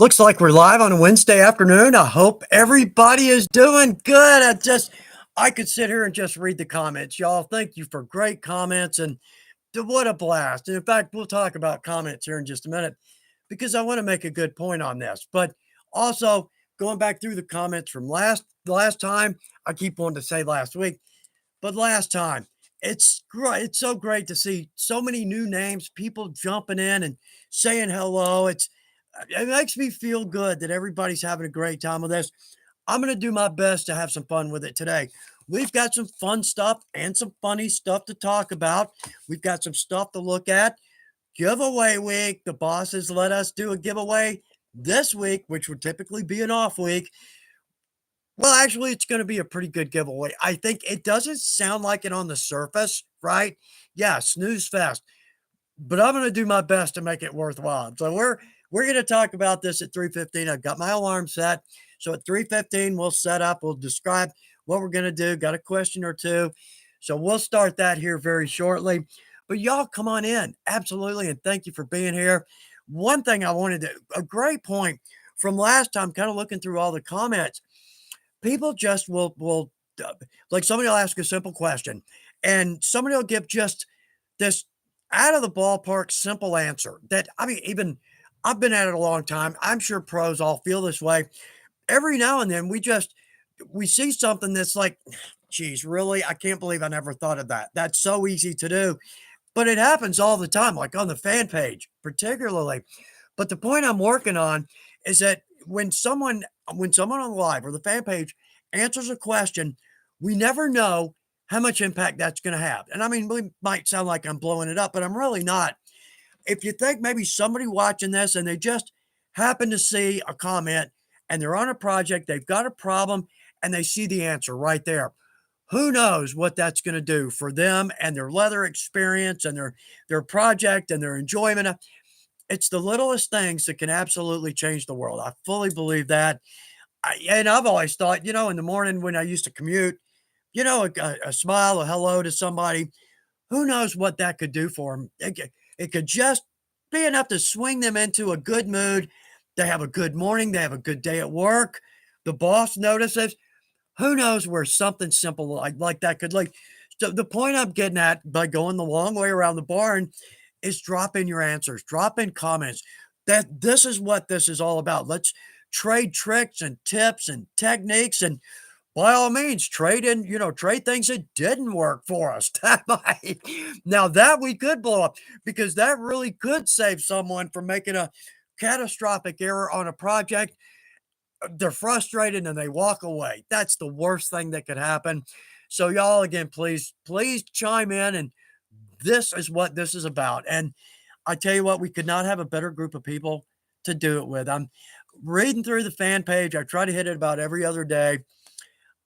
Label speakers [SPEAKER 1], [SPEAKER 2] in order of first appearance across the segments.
[SPEAKER 1] Looks like we're live on a Wednesday afternoon. I hope everybody is doing good. I could sit here and just read the comments. Y'all, thank you for great comments and what a blast. And in fact, we'll talk about comments here in just a minute because I want to make a good point on this. But also, going back through the comments from last time, I keep wanting to say last week, but last time, it's great. It's so great to see so many new names, people jumping in and saying hello. It makes me feel good that everybody's having a great time with this. I'm going to do my best to have some fun with it today. We've got some fun stuff and some funny stuff to talk about. We've got some stuff to look at. Giveaway week. The bosses let us do a giveaway this week, which would typically be an off week. Well, actually, it's going to be a pretty good giveaway. I think it doesn't sound like it on the surface, right? Yeah, snooze fest, but I'm going to do my best to make it worthwhile. So we're going to talk about this at 3:15. I've got my alarm set. So at 3:15, we'll set up, we'll describe what we're going to do. Got a question or two. So we'll start that here very shortly. But y'all come on in. Absolutely. And thank you for being here. One thing I wanted to, a great point from last time, kind of looking through all the comments. People just will like somebody will ask a simple question and somebody will give just this out of the ballpark simple answer that I mean, even I've been at it a long time. I'm sure pros all feel this way. Every now and then we see something that's like, geez, really? I can't believe I never thought of that. That's so easy to do. But it happens all the time, like on the fan page, particularly. But the point I'm working on is that when someone on live or the fan page answers a question, we never know how much impact that's going to have. And I mean, we might sound like I'm blowing it up, but I'm really not. If you think maybe somebody watching this and they just happen to see a comment and they're on a project, they've got a problem, and they see the answer right there. Who knows what that's going to do for them and their leather experience and their project and their enjoyment. It's the littlest things that can absolutely change the world. I fully believe that. And I've always thought, in the morning when I used to commute, a smile, a hello to somebody, who knows what that could do for them. It could just be enough to swing them into a good mood. They have a good morning. They have a good day at work. The boss notices. Who knows where something simple like that could lead. So the point I'm getting at by going the long way around the barn is drop in your answers, drop in comments. That this is what this is all about. Let's trade tricks and tips and techniques and by all means trade things that didn't work for us. Now that we could blow up because that really could save someone from making a catastrophic error on a project. They're frustrated and they walk away. That's the worst thing that could happen. So y'all again, please chime in, and this is what this is about. And I tell you what, we could not have a better group of people to do it with. I'm reading through the fan page. I try to hit it about every other day.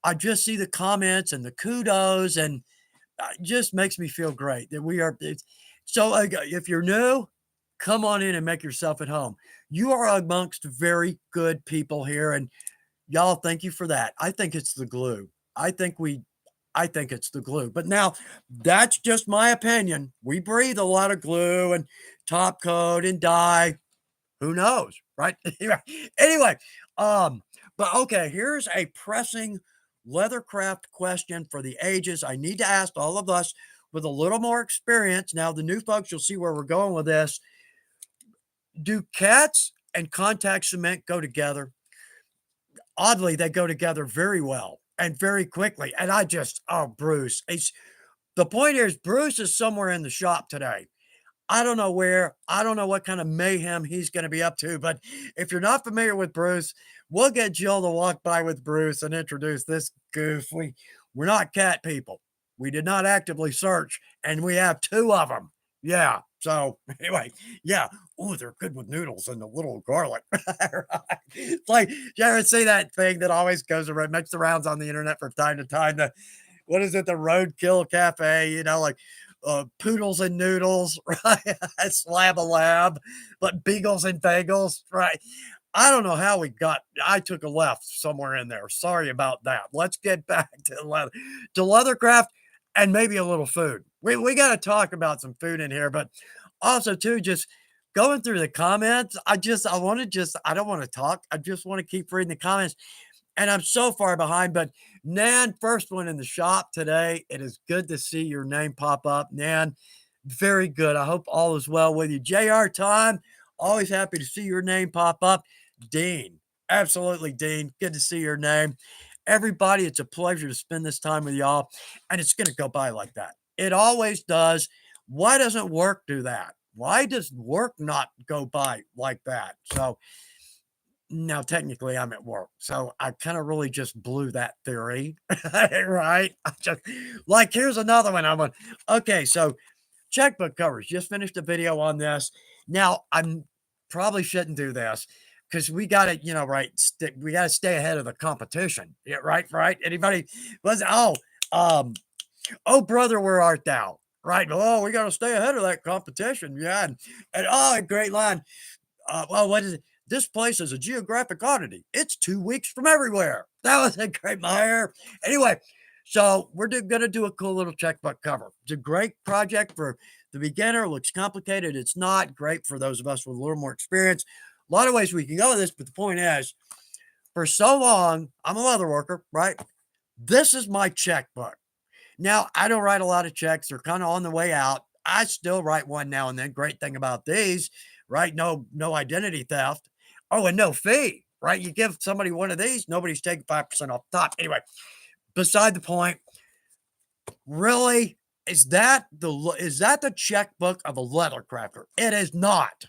[SPEAKER 1] I just see the comments and the kudos, and it just makes me feel great that we are. So if you're new, come on in and make yourself at home. You are amongst very good people here, and y'all, thank you for that. I think it's the glue. I think we I think it's the glue. But now that's just my opinion. We breathe a lot of glue and top coat and dye. Who knows, right? Anyway, um, but okay, here's a pressing Leathercraft question for the ages. I need to ask all of us with a little more experience. Now, the new folks, you'll see where we're going with this. Do cats and contact cement go together? Oddly, they go together very well and very quickly. And oh, Bruce, the point is, Bruce is somewhere in the shop today. I don't know where. I don't know what kind of mayhem he's going to be up to. But if you're not familiar with Bruce, we'll get Jill to walk by with Bruce and introduce this goof. We're not cat people. We did not actively search, and we have two of them. Yeah. So anyway, yeah. Oh, they're good with noodles and a little garlic. Right. It's like, you ever see that thing that always goes around, makes the rounds on the internet from time to time? What is it? The Roadkill Cafe, like poodles and noodles, right? Slab a lab, but beagles and bagels, right? I don't know how I took a left somewhere in there. Sorry about that. Let's get back to Leathercraft and maybe a little food. We got to talk about some food in here, but also too, just going through the comments, I don't want to talk. I just want to keep reading the comments. And I'm so far behind, but Nan, first one in the shop today. It is good to see your name pop up. Nan, very good. I hope all is well with you. JR Time, always happy to see your name pop up. Dean, absolutely, Dean. Good to see your name. Everybody, it's a pleasure to spend this time with y'all. And it's going to go by like that. It always does. Why doesn't work do that? Why does work not go by like that? So, now, technically, I'm at work, so I kind of really just blew that theory, right? I just like, here's another one. I'm on. Okay, so checkbook covers. Just finished a video on this. Now, I'm probably shouldn't do this because we got to, right? We got to stay ahead of the competition. Yeah, right, right. Anybody was oh brother, where art thou? Right. Oh, we got to stay ahead of that competition. Yeah, and oh, a great line. Well, what is it? This place is a geographic oddity. It's 2 weeks from everywhere. That was a great Meyer. Anyway, so we're going to do a cool little checkbook cover. It's a great project for the beginner. It looks complicated. It's not great for those of us with a little more experience. A lot of ways we can go with this, but the point is, for so long, I'm a leather worker, right? This is my checkbook. Now, I don't write a lot of checks. They're kind of on the way out. I still write one now and then. Great thing about these, right? No identity theft. Oh, and no fee, right? You give somebody one of these, nobody's taking 5% off the top. Anyway, beside the point, really, is that the checkbook of a leather crafter? It is not.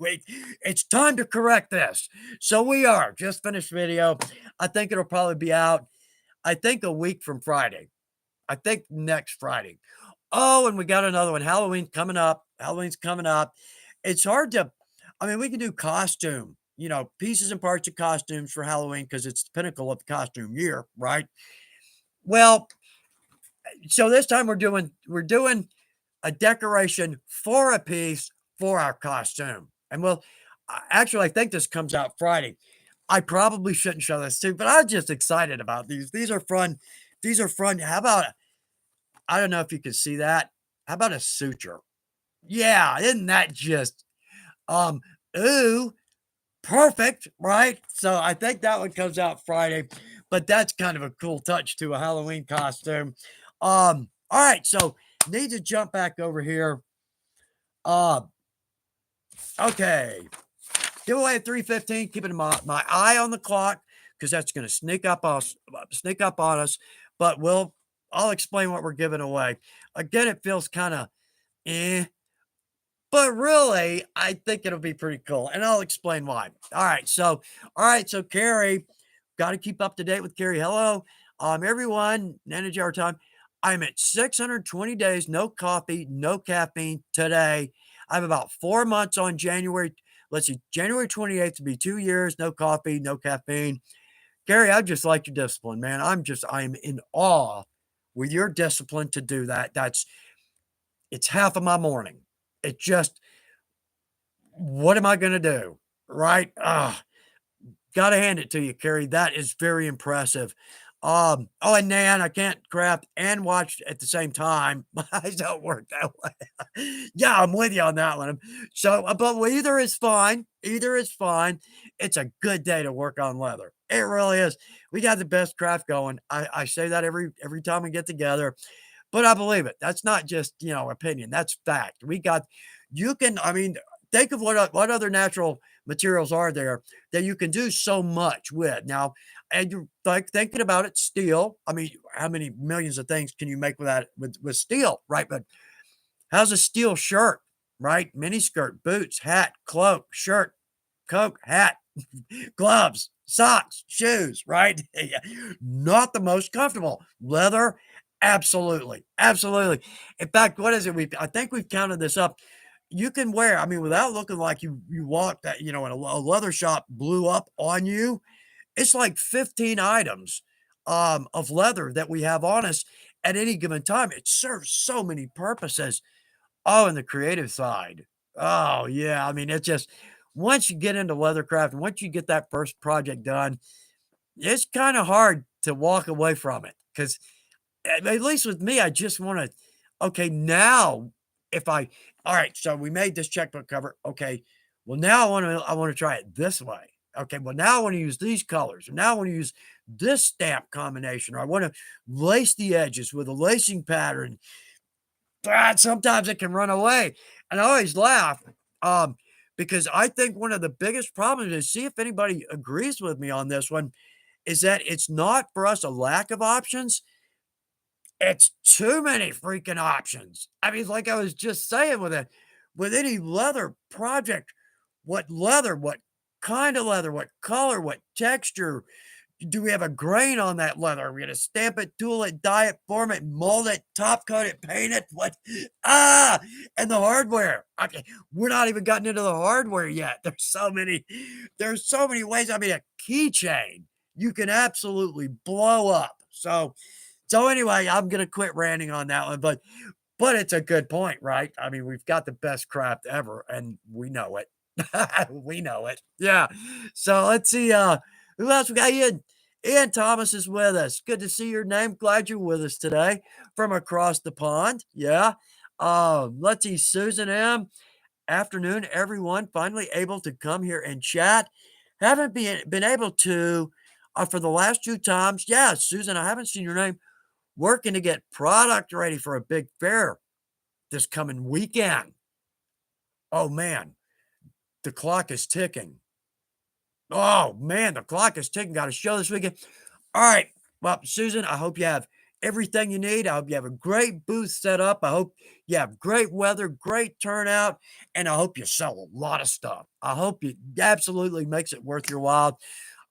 [SPEAKER 1] Wait, it's time to correct this. So we are just finished video. I think it'll probably be out, I think a week from Friday. I think next Friday. Oh, and we got another one. Halloween's coming up. Halloween's coming up. It's hard to, I mean, we can do costume, pieces and parts of costumes for Halloween because it's the pinnacle of the costume year, right? Well, so this time we're doing a decoration for a piece for our costume. And well, actually, I think this comes out Friday. I probably shouldn't show this too, but I'm just excited about these. These are fun. These are fun. How about, I don't know if you can see that. How about a suture? Yeah, isn't that just um ooh, perfect, right? So I think that one comes out Friday, but that's kind of a cool touch to a Halloween costume. All right, so need to jump back over here. Um, okay. Giveaway at 3:15, keeping my eye on the clock because that's gonna sneak up on us, but I'll explain what we're giving away. Again, it feels kind of eh. But really, I think it'll be pretty cool, and I'll explain why. All right, so Carrie, got to keep up to date with Carrie. Hello, everyone. Manage our time. I'm at 620 days, no coffee, no caffeine today. I have about 4 months on January. Let's see, January 28th to be 2 years, no coffee, no caffeine. Gary, I just like your discipline, man. I'm in awe with your discipline to do that. It's half of my morning. It just, what am I going to do? Right? Got to hand it to you, Carrie. That is very impressive. Oh, and Nan, I can't craft and watch at the same time. I don't work that way. Yeah, I'm with you on that one. So, but either is fine. Either is fine. It's a good day to work on leather. It really is. We got the best craft going. I say that every time we get together, but I believe it. That's not just opinion. That's fact. I mean, think of what other natural materials are there that you can do so much with. Now, and you're like thinking about it, steel. I mean, how many millions of things can you make with steel, right? But how's a steel shirt, right? Mini skirt, boots, hat, cloak, shirt, coat, hat, gloves, socks, shoes, right? Not the most comfortable. Leather, absolutely, absolutely. In fact, what is it? I think we've counted this up. You can wear, I mean, without looking like you walked that, in a leather shop blew up on you. It's like 15 items of leather that we have on us at any given time. It serves so many purposes. Oh, and the creative side. Oh, yeah. I mean, it's just once you get into leathercraft and once you get that first project done, it's kind of hard to walk away from it because at least with me, I just want to, okay, now if I all right, so we made this checkbook cover. Okay. Well, now I want to try it this way. Okay, well, now I want to use these colors. And now I want to use this stamp combination. Or I want to lace the edges with a lacing pattern. But sometimes it can run away. And I always laugh um, because I think one of the biggest problems is see if anybody agrees with me on this one is that it's not for us a lack of options. It's too many freaking options. I mean, like I was just saying with any leather project, what leather, what kind of leather, what color, what texture, do we have a grain on that leather? Are we gonna stamp it, tool it, dye it, form it, mold it, top coat it, paint it? What? Ah, and the hardware. Okay, we're not even gotten into the hardware yet. There's so many ways. I mean, a keychain you can absolutely blow up. So anyway, I'm gonna quit ranting on that one, but it's a good point, right? I mean, we've got the best craft ever, and we know it. We know it. Yeah. So let's see. Who else we got? Ian Thomas is with us. Good to see your name. Glad you're with us today from across the pond. Yeah. Let's see. Susan M. Afternoon, everyone. Finally able to come here and chat. Haven't been able to for the last two times. Yeah, Susan, I haven't seen your name. Working to get product ready for a big fair this coming weekend. Oh man, the clock is ticking. Oh man, the clock is ticking. Got a show this weekend. All right. Well, Susan, I hope you have everything you need. I hope you have a great booth set up. I hope you have great weather, great turnout, and I hope you sell a lot of stuff. I hope it absolutely makes it worth your while.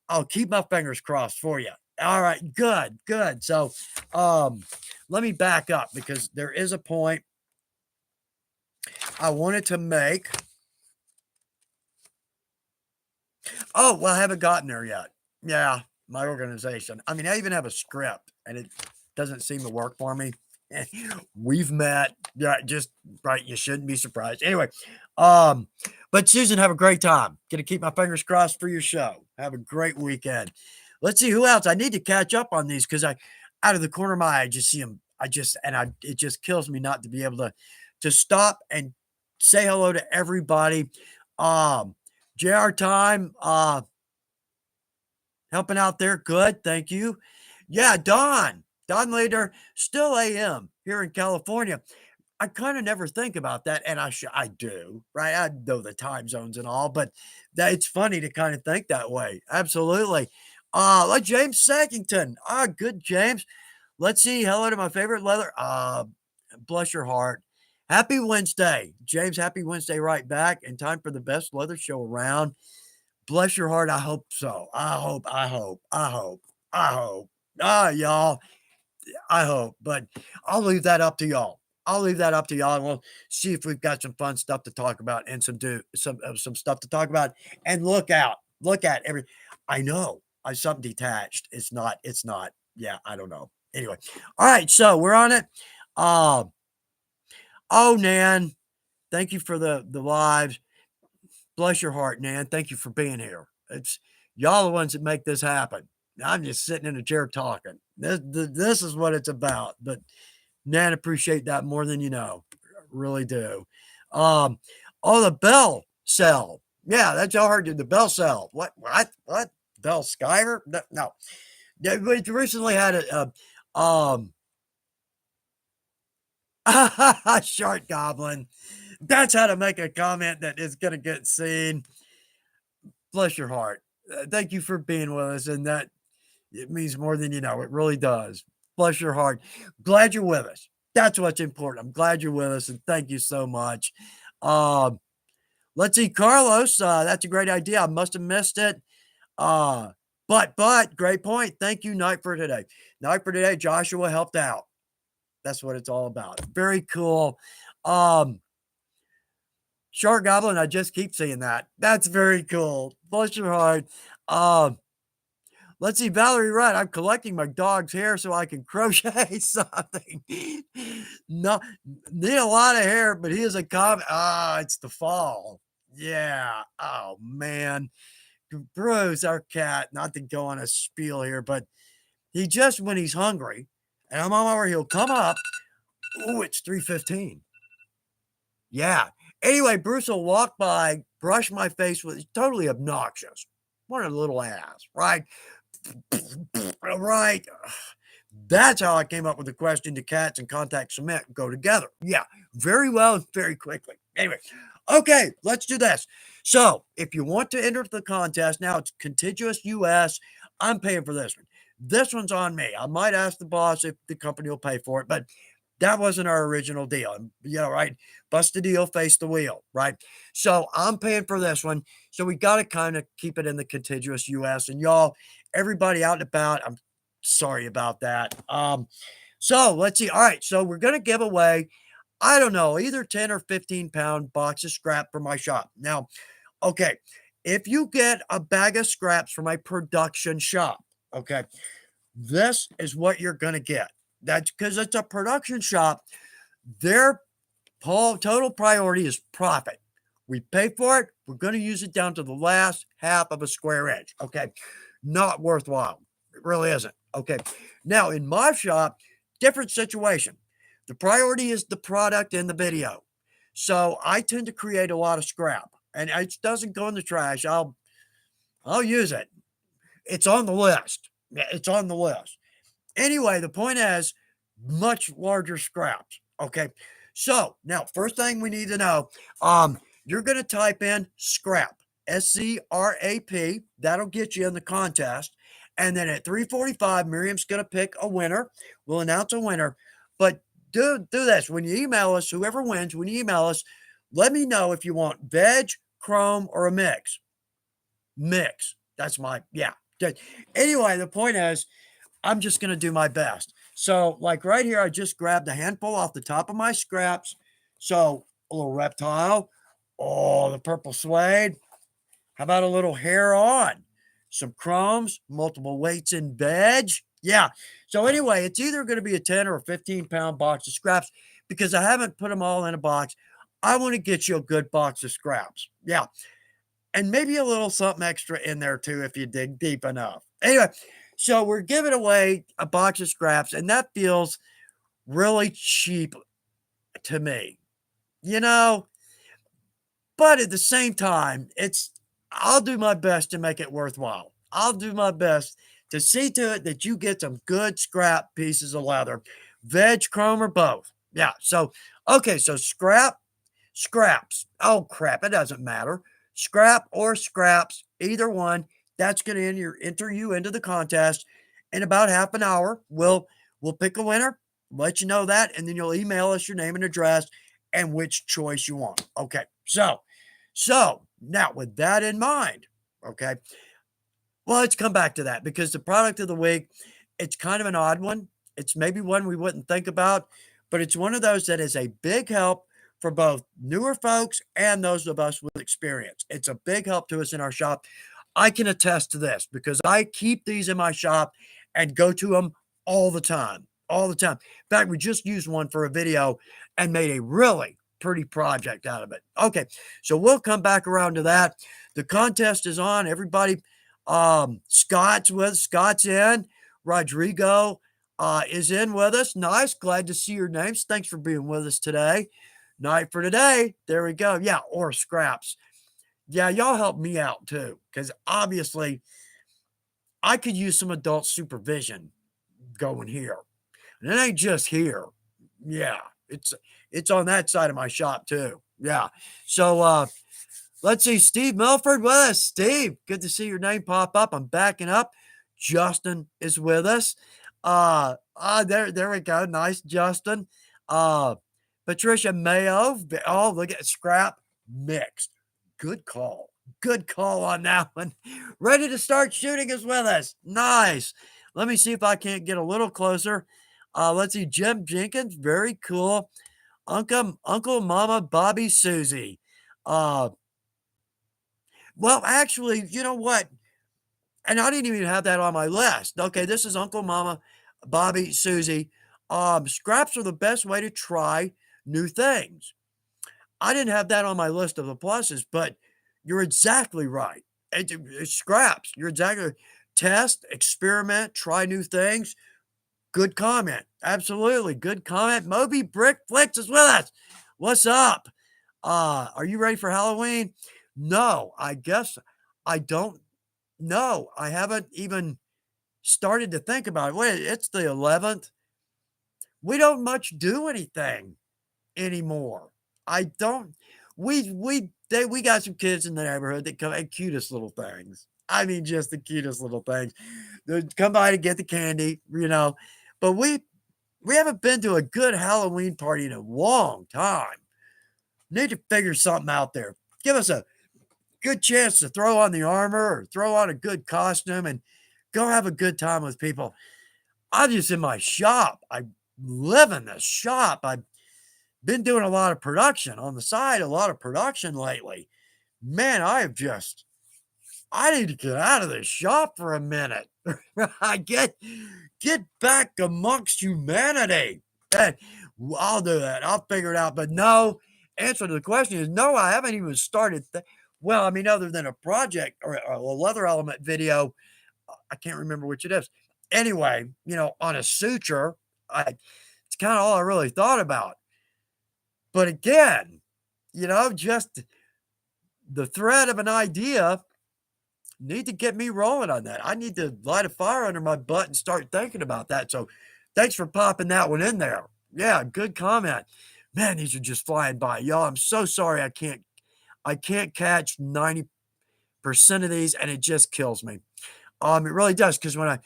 [SPEAKER 1] I'll keep my fingers crossed for you. All right, good, good. So, um, let me back up because there is a point I wanted to make. Oh, well, I haven't gotten there yet. Yeah, my organization. I mean, I even have a script and it doesn't seem to work for me. We've met. Yeah, just right. You shouldn't be surprised. Anyway, um, but Susan, have a great time. Gonna keep my fingers crossed for your show. Have a great weekend. Let's see who else. I need to catch up on these because out of the corner of my eye, I just see them. It just kills me not to be able to stop and say hello to everybody. Um, JR Time, helping out there. Good. Thank you. Yeah, Don later, still AM here in California. I kind of never think about that, and I do, right? I know the time zones and all, but it's funny to kind of think that way. Absolutely. Like James Sackington. Good James. Let's see. Hello to my favorite leather. Bless your heart. Happy Wednesday, James. Happy Wednesday, right back. And time for the best leather show around. Bless your heart. I hope so. I hope. Y'all. I hope, but I'll leave that up to y'all. I'll leave that up to y'all, and we'll see if we've got some fun stuff to talk about and some stuff to talk about. And look at every. I know I something detached. It's not. It's not. Yeah, I don't know. Anyway, all right. So we're on it. Uh, oh, Nan, thank you for the lives. Bless your heart, Nan. Thank you for being here. It's y'all the ones that make this happen. I'm just sitting in a chair talking. This is what it's about. But Nan, appreciate that more than you know. Really do. Um, oh, the bell cell. Yeah, that's y'all heard you. The bell cell. What? Bell Skyver? No. We recently had Shark Goblin. That's how to make a comment that is going to get seen. Bless your heart. Thank you for being with us. And that it means more than you know. It really does. Bless your heart. Glad you're with us. That's what's important. I'm glad you're with us. And thank you so much. Um, let's see. Carlos, that's a great idea. I must have missed it. But great point. Thank you, Night for today. Night for today. Joshua helped out. That's what it's all about. Very cool. Shark Goblin, I just keep saying that. That's very cool. Bless your heart. Um, let's see, Valerie Wright. I'm collecting my dog's hair so I can crochet something. No, need a lot of hair, but he is a common. It's the fall. Yeah. Oh man. Bruce, our cat, not to go on a spiel here, but he just when he's hungry, and I'm over, he'll come up. Oh, it's 3:15. Yeah. Anyway, Bruce will walk by, brush my face with, totally obnoxious. What a little ass, right? Right. That's how I came up with the question, do cats and contact cement go together? Yeah, very well and very quickly. Anyway, okay, let's do this. So if you want to enter the contest, now it's contiguous US. I'm paying for this one. This one's on me. I might ask the boss if the company will pay for it, but that wasn't our original deal. You know, right? Bust the deal, face the wheel, right? So I'm paying for this one. So we got to kind of keep it in the contiguous US. And y'all, everybody out and about, I'm sorry about that. So let's see. All right. So we're going to give away, I don't know, either 10 or 15-pound box of scrap from my shop. Now, okay, if you get a bag of scraps from my production shop, okay, this is what you're going to get. That's because it's a production shop. Their total priority is profit. We pay for it. We're going to use it down to the last half of a square inch. Okay. Not worthwhile. It really isn't. Okay. Now, in my shop, different situation. The priority is the product in the video. So I tend to create a lot of scrap and it doesn't go in the trash. I'll use it. It's on the list. Yeah, it's on the list. Anyway, the point is much larger scraps. Okay. So now, first thing we need to know, you're going to type in scrap, SCRAP. That'll get you in the contest. And then at 3:45, Miriam's going to pick a winner. We'll announce a winner. But do this. When you email us, whoever wins, when you email us, let me know if you want veg, chrome, or a mix. Mix. That's my, yeah. Anyway, the point is, I'm just going to do my best. So, like right here, I just grabbed a handful off the top of my scraps. So, a little reptile. Oh, the purple suede. How about a little hair on? Some chromes, multiple weights in veg. Yeah. So, anyway, it's either going to be a 10 or a 15-pound box of scraps because I haven't put them all in a box. I want to get you a good box of scraps. Yeah. And maybe a little something extra in there too if you dig deep enough. Anyway, so we're giving away a box of scraps, and that feels really cheap to me, you know. But at the same time, I'll do my best to make it worthwhile. I'll do my best to see to it that you get some good scrap pieces of leather, veg, chrome, or both. Yeah. So, okay. So scraps. Oh crap. It doesn't matter. Scrap or scraps, either one. That's going to enter you into the contest. In about half an hour, we'll pick a winner, let you know that, and then you'll email us your name and address and which choice you want. Okay. So now with that in mind, okay, well, let's come back to that because the product of the week, it's kind of an odd one. It's maybe one we wouldn't think about, but it's one of those that is a big help for both newer folks and those of us with experience. It's a big help to us in our shop. I can attest to this because I keep these in my shop and go to them all the time, all the time. In fact, we just used one for a video and made a really pretty project out of it. Okay, so we'll come back around to that. The contest is on. Everybody, Scott's in. Rodrigo is in with us. Nice. Glad to see your names. Thanks for being with us today. Night for today. There we go. Yeah, or scraps. Yeah, y'all help me out too, because obviously I could use some adult supervision going here. And it ain't just here. Yeah, it's on that side of my shop too. Yeah. So let's see, Steve Milford with us. Steve, good to see your name pop up. I'm backing up. Justin is with us. There we go. Nice, Justin. Patricia Mayo. Oh, look at scrap mixed. Good call. Good call on that one. Ready to start shooting is with us. Nice. Let me see if I can't get a little closer. Let's see. Jim Jenkins. Very cool. Uncle Mama Bobby Susie. Well, actually, you know what? And I didn't even have that on my list. Okay, this is Uncle Mama Bobby Susie. Scraps are the best way to try new things. I didn't have that on my list of the pluses, but you're exactly right. It's scraps. You're exactly right. Test, experiment, try new things. Good comment. Absolutely. Good comment. Moby Brick Flicks is with us. What's up? Are you ready for Halloween? No, I guess I don't know. I haven't even started to think about it. Wait, it's the 11th. We don't much do anything anymore. I don't we got some kids in the neighborhood that come and cutest little things. I mean, just the cutest little things. They come by to get the candy, but we haven't been to a good Halloween party in a long time. Need to figure something out there. Give us a good chance to throw on the armor or throw on a good costume and go have a good time with people. I'm just in my shop. I live in the shop. I've been doing a lot of production on the side, a lot of production lately. Man, I need to get out of this shop for a minute. I get back amongst humanity. And I'll do that. I'll figure it out. But no, answer to the question is no, I haven't even started. Well, I mean, other than a project or a leather element video, I can't remember which it is. Anyway, on a suture, it's kind of all I really thought about. But again, just the thread of an idea need to get me rolling on that. I need to light a fire under my butt and start thinking about that. So thanks for popping that one in there. Yeah, good comment. Man, these are just flying by. Y'all, I'm so sorry I can't catch 90% of these, and it just kills me. It really does, because when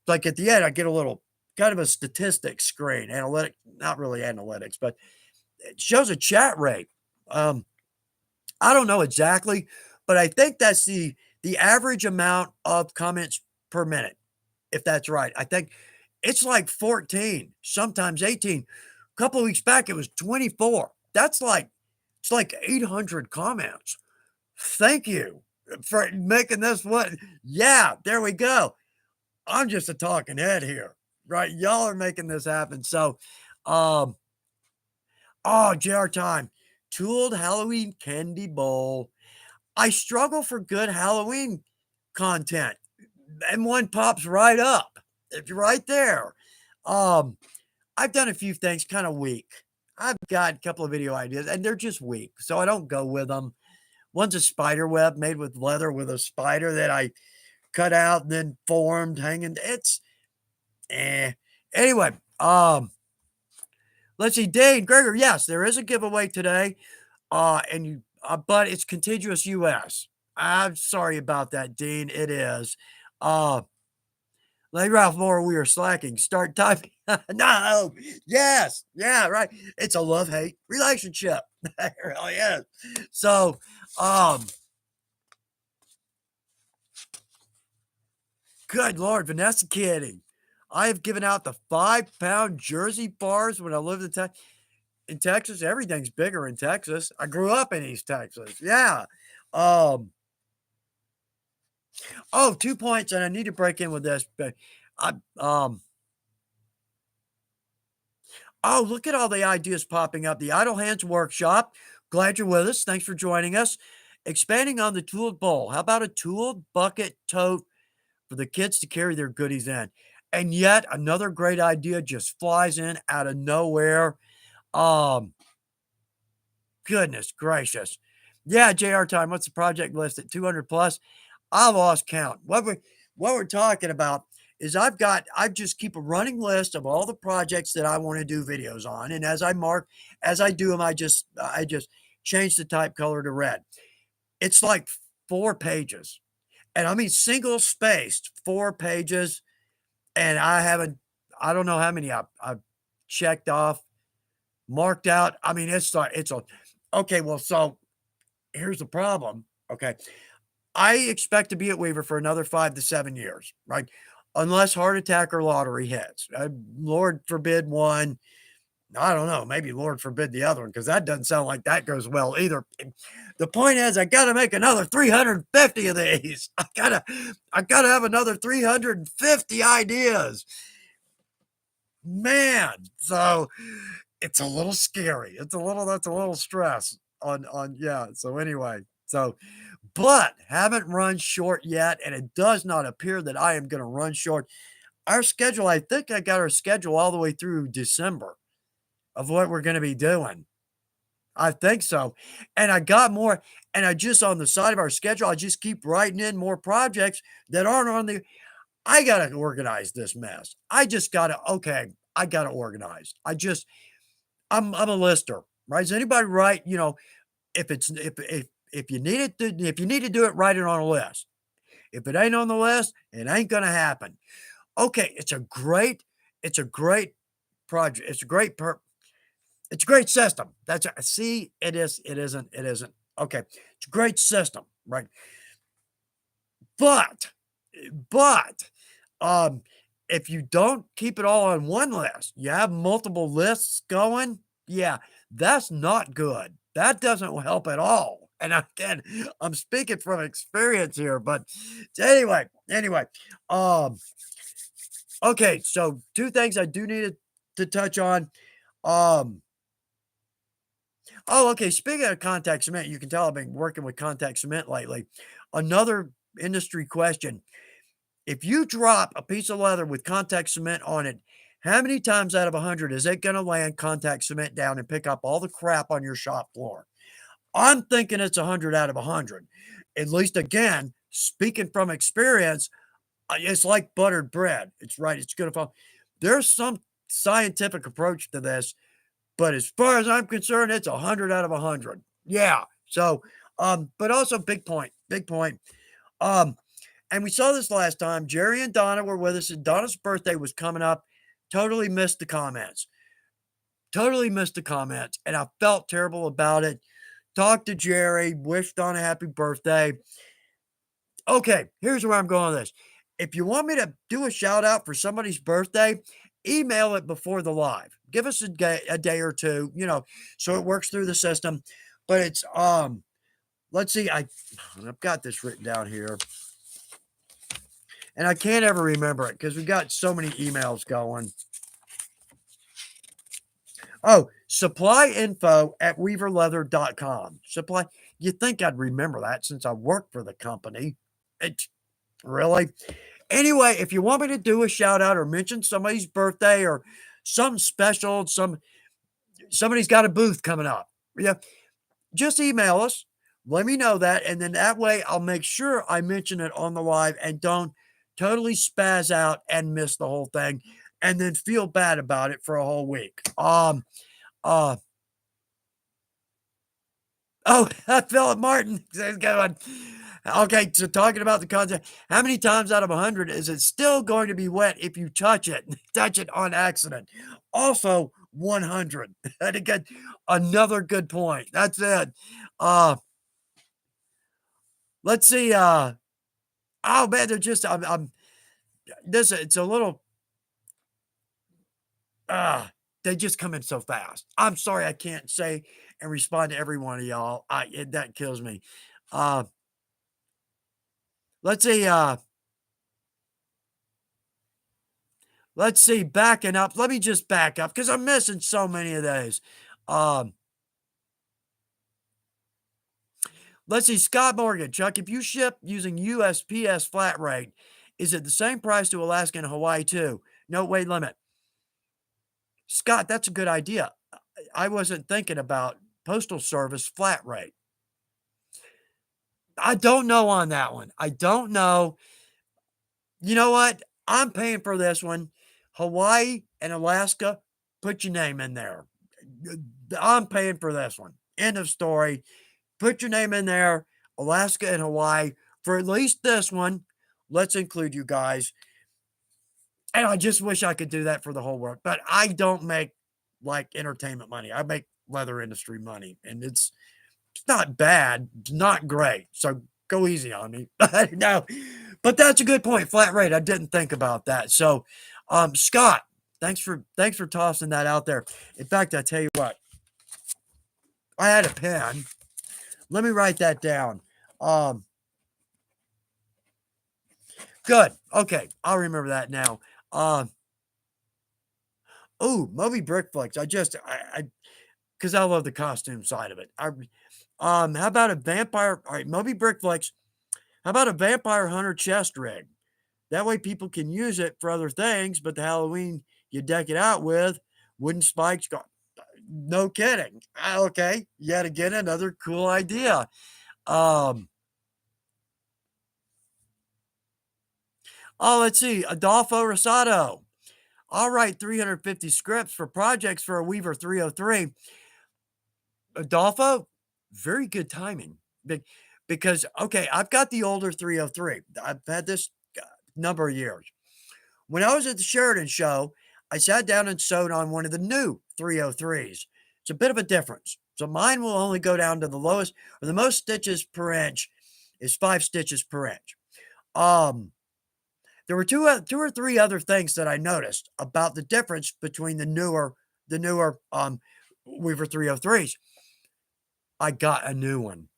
[SPEAKER 1] like at the end, I get a little kind of a statistics screen, not really analytics, but it shows a chat rate. I don't know exactly, but I think that's the average amount of comments per minute, if that's right. I think it's like 14, sometimes 18. A couple of weeks back, it was 24. It's like 800 comments. Thank you for making this one. Yeah, there we go. I'm just a talking head here, right? Y'all are making this happen. So, um, oh, JR time. Tooled Halloween Candy Bowl. I struggle for good Halloween content, and one pops right up. It's right there. Um, I've done a few things kind of weak. I've got a couple of video ideas, and they're just weak, so I don't go with them. One's a spider web made with leather with a spider that I cut out and then formed, hanging. It's Anyway, let's see. Dane Gregor, yes, there is a giveaway today. But it's contiguous US. I'm sorry about that, Dean. It is. Like Ralph Moore, we are slacking. Start typing. No. Yes. Yeah, right. It's a love-hate relationship. It really is. So, good Lord, Vanessa Kitty. I have given out the 5-pound Jersey bars when I lived in Texas. Everything's bigger in Texas. I grew up in East Texas. Yeah. Um, 2 points, and I need to break in with this, but I look at all the ideas popping up. The Idle Hands Workshop. Glad you're with us. Thanks for joining us. Expanding on the tooled bowl. How about a tooled bucket tote for the kids to carry their goodies in? And yet another great idea just flies in out of nowhere. Goodness gracious. Yeah, JR time. What's the project list at 200 plus? I lost count. What we're talking about is I just keep a running list of all the projects that I want to do videos on. And as I do them, I just change the type color to red. It's like 4 pages. And I mean single spaced 4 pages. And I don't know how many I've checked off, marked out. I mean, okay, well, so here's the problem. Okay. I expect to be at Weaver for another 5 to 7 years, right? Unless heart attack or lottery hits. Lord forbid one. I don't know. Maybe Lord forbid the other one, because that doesn't sound like that goes well either. The point is, I got to make another 350 of these. I gotta have another 350 ideas. Man, so it's a little scary. That's a little stress yeah. So anyway, but haven't run short yet, and it does not appear that I am going to run short. Our schedule, I think I got our schedule all the way through December of what we're going to be doing. I think so, and I got more and I just on the side of our schedule, I just keep writing in more projects that aren't on the I gotta organize this mess. I just gotta okay, I gotta organize. I'm a lister, right? Does anybody write, if it's if you need it to if you need to do it, write it on a list. If it ain't on the list, it ain't gonna happen. Okay, it's a great project. It's a great system. That's a see, it isn't. Okay, it's a great system, right? But but, um, if you don't keep it all on one list, you have multiple lists going, yeah, that's not good. That doesn't help at all. And again, I'm speaking from experience here, but anyway, um, okay, so 2 things I do need to touch on. Um, okay, speaking of contact cement, you can tell I've been working with contact cement lately. Another industry question. If you drop a piece of leather with contact cement on it, how many times out of 100 is it gonna land contact cement down and pick up all the crap on your shop floor? I'm thinking it's 100 out of 100. At least again, speaking from experience, it's like buttered bread. It's right, it's gonna fall. There's some scientific approach to this, but as far as I'm concerned, it's 100 out of 100. Yeah. So, but also big point, big point. Um, and we saw this last time. Jerry and Donna were with us, and Donna's birthday was coming up. Totally missed the comments. Totally missed the comments. And I felt terrible about it. Talked to Jerry, wished Donna happy birthday. Okay, here's where I'm going with this. If you want me to do a shout out for somebody's birthday, email it before the live. Give us a day or two, so it works through the system. But it's let's see, I've got this written down here. And I can't ever remember it because we got so many emails going. Oh, supply info at weaverleather.com. Supply. You'd think I'd remember that since I work for the company. It's really. Anyway, if you want me to do a shout out or mention somebody's birthday or something special, somebody's got a booth coming up. Yeah, just email us. Let me know that. And then that way I'll make sure I mention it on the live and don't totally spaz out and miss the whole thing and then feel bad about it for a whole week. Uh, oh, Philip Martin. Good one. Okay, so talking about the content, how many times out of 100 is it still going to be wet if you touch it? Touch it on accident. Also, 100. And again, another good point. That's it. Uh, let's see. Oh man, they're just I'm this it's a little uh they just come in so fast. I'm sorry I can't say and respond to every one of y'all. That kills me. Uh let's see, backing up. Let me just back up because I'm missing so many of those. Um, let's see, Scott Morgan, Chuck, if you ship using USPS flat rate, is it the same price to Alaska and Hawaii too? No weight limit. Scott, that's a good idea. I wasn't thinking about postal service flat rate. I don't know on that one. I don't know. You know what? I'm paying for this one. Hawaii and Alaska, put your name in there. I'm paying for this one. End of story. Put your name in there. Alaska and Hawaii for at least this one. Let's include you guys. And I just wish I could do that for the whole world. But I don't make like entertainment money. I make leather industry money. And it's not bad, it's not great. So go easy on me. No, but that's a good point. Flat rate. I didn't think about that. So, Scott, thanks for tossing that out there. In fact, I tell you what, I had a pen. Let me write that down. Um, good. Okay, I'll remember that now. Oh, Moby Brick Flicks. Because I love the costume side of it. How about a vampire? All right, Moby Brick Flicks. How about a vampire hunter chest rig? That way people can use it for other things, but the Halloween you deck it out with wooden spikes. No kidding. Okay, yet again, another cool idea. Um, oh, let's see, Adolfo Rosado. All right, 350 scripts for projects for a Weaver 303. Adolfo, very good timing. Because, okay, I've got the older 303. I've had this number of years. When I was at the Sheridan show, I sat down and sewed on one of the new 303s. It's a bit of a difference. So mine will only go down to the lowest or the most stitches per inch is 5 stitches per inch. Um, there were two or three other things that I noticed about the difference between the newer Weaver 303s. I got a new one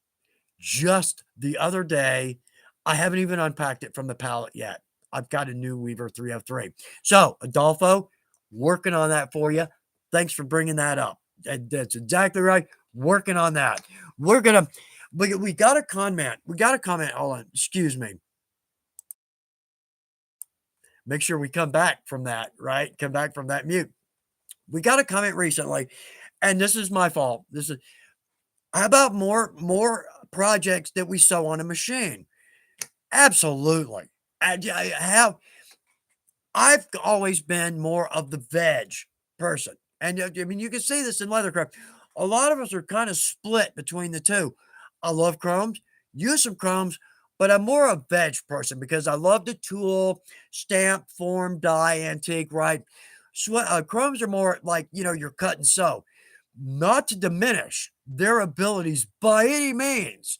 [SPEAKER 1] just the other day. I haven't even unpacked it from the pallet yet. I've got a new Weaver 303. So, Adolfo, working on that for you. Thanks for bringing that up. That's exactly right. Working on that. We're gonna we got a comment. We got a comment. Hold on. Excuse me. Make sure we come back from that, right? Come back from that mute. We got a comment recently, and this is my fault. This is how about more projects that we sew on a machine? Absolutely. I have I've always been more of the veg person. And I mean, you can see this in Leathercraft. A lot of us are kind of split between the two. I love chromes, use some chromes, but I'm more a veg person because I love the tool, stamp, form, die, antique, right? Chromes are more like, your cut and sew. Not to diminish their abilities by any means,